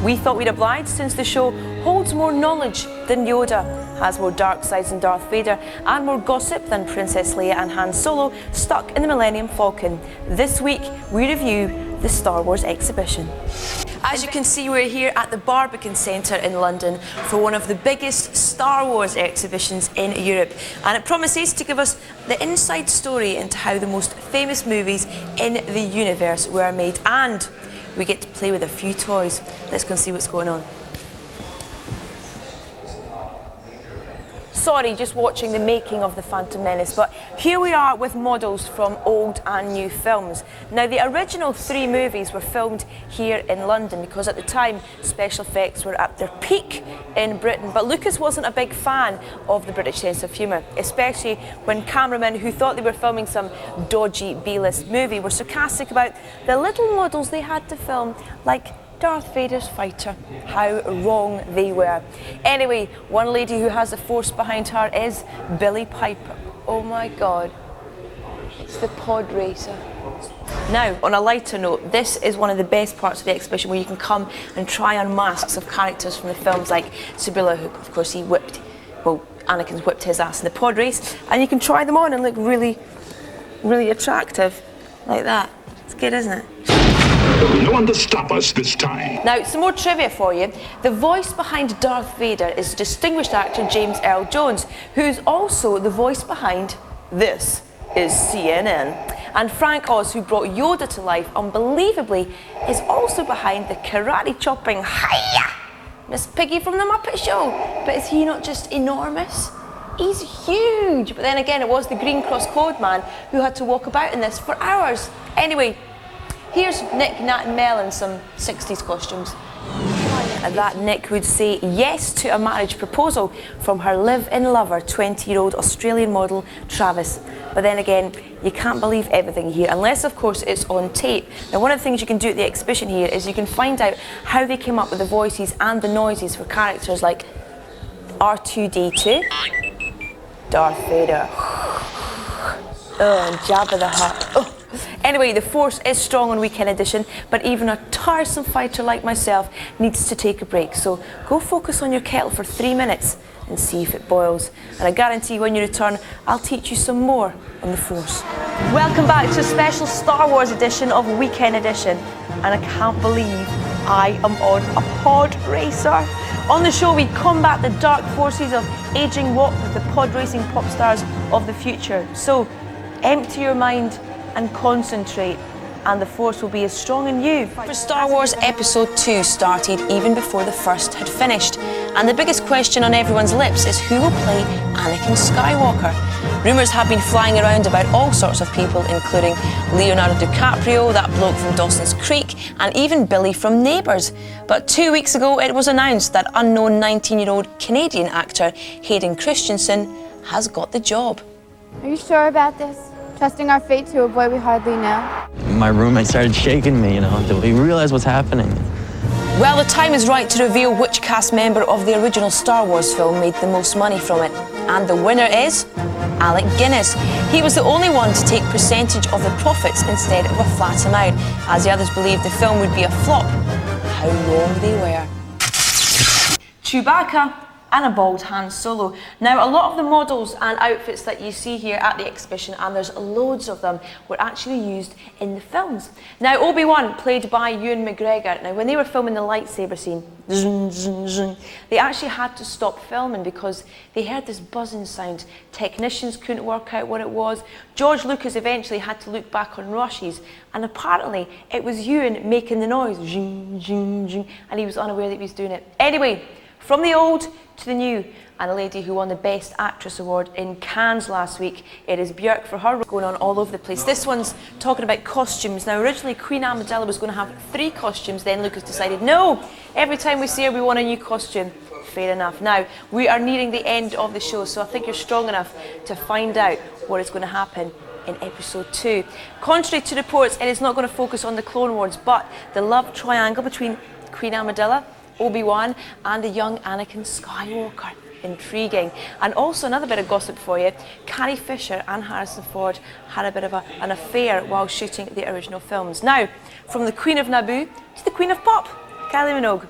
We thought we'd oblige since the show holds more knowledge than Yoda, has more dark sides than Darth Vader, and more gossip than Princess Leia and Han Solo stuck in the Millennium Falcon. This week, we review the Star Wars exhibition. As you can see, we're here at the Barbican Centre in London for one of the biggest Star Wars exhibitions in Europe. And it promises to give us the inside story into how the most famous movies in the universe were made. And we get to play with a few toys. Let's go and see what's going on. Sorry, just watching the making of The Phantom Menace, but here we are with models from old and new films. Now, the original 3 movies were filmed here in London because at the time special effects were at their peak in Britain, but Lucas wasn't a big fan of the British sense of humour, especially when cameramen who thought they were filming some dodgy B-list movie were sarcastic about the little models they had to film, like Darth Vader's fighter. How wrong they were. Anyway, one lady who has the force behind her is Billie Piper. Oh my God, it's the pod racer. Now, on a lighter note, this is one of the best parts of the exhibition where you can come and try on masks of characters from the films, like Sebilla, who of course Anakin's whipped his ass in the pod race, and you can try them on and look really, really attractive, like that. It's good, isn't it? No one to stop us this time. Now, some more trivia for you. The voice behind Darth Vader is distinguished actor James Earl Jones, who's also the voice behind This Is CNN. And Frank Oz, who brought Yoda to life unbelievably, is also behind the karate-chopping Hiya! Miss Piggy from The Muppet Show. But is he not just enormous? He's huge. But then again, it was the Green Cross Code man who had to walk about in this for hours. Anyway, here's Nick, Nat and Mel in some 60s costumes. And that Nick would say yes to a marriage proposal from her live-in lover, 20-year-old Australian model Travis. But then again, you can't believe everything here, unless of course it's on tape. Now, one of the things you can do at the exhibition here is you can find out how they came up with the voices and the noises for characters like R2-D2, Darth Vader, and Jabba the Hutt. Oh. Anyway, the force is strong on Weekend Edition, but even a tiresome fighter like myself needs to take a break. So go focus on your kettle for 3 minutes and see if it boils. And I guarantee when you return, I'll teach you some more on the force. Welcome back to a special Star Wars edition of Weekend Edition. And I can't believe I am on a pod racer. On the show, we combat the dark forces of aging walk with the pod racing pop stars of the future. So empty your mind and concentrate, and the force will be as strong in you. For Star Wars Episode 2 started even before the first had finished, and the biggest question on everyone's lips is who will play Anakin Skywalker. Rumours have been flying around about all sorts of people, including Leonardo DiCaprio, that bloke from Dawson's Creek, and even Billy from Neighbours. But 2 weeks ago it was announced that unknown 19-year-old Canadian actor Hayden Christensen has got the job. Are you sure about this? Trusting our fate to a boy we hardly know? My roommate started shaking me, until he realized what's happening. Well, the time is right to reveal which cast member of the original Star Wars film made the most money from it. And the winner is Alec Guinness. He was the only one to take percentage of the profits instead of a flat amount, as the others believed the film would be a flop. How wrong they were. Chewbacca and a bald Han Solo. Now, a lot of the models and outfits that you see here at the exhibition, and there's loads of them, were actually used in the films. Now, Obi-Wan, played by Ewan McGregor, now when they were filming the lightsaber scene, they actually had to stop filming because they heard this buzzing sound. Technicians couldn't work out what it was. George Lucas eventually had to look back on rushes, and apparently it was Ewan making the noise, and he was unaware that he was doing it. Anyway, from the old to the new, and a lady who won the Best Actress Award in Cannes last week. It is Björk for her, going on all over the place. This one's talking about costumes. Now, originally Queen Amidala was going to have 3 costumes, then Lucas decided, no, every time we see her we want a new costume. Fair enough. Now, we are nearing the end of the show, so I think you're strong enough to find out what is going to happen in Episode 2. Contrary to reports, it is not going to focus on the Clone Wars, but the love triangle between Queen Amidala, Obi-Wan and the young Anakin Skywalker. Intriguing. And also another bit of gossip for you, Carrie Fisher and Harrison Ford had a bit of an affair while shooting the original films. Now, from the Queen of Naboo to the Queen of Pop, Kylie Minogue.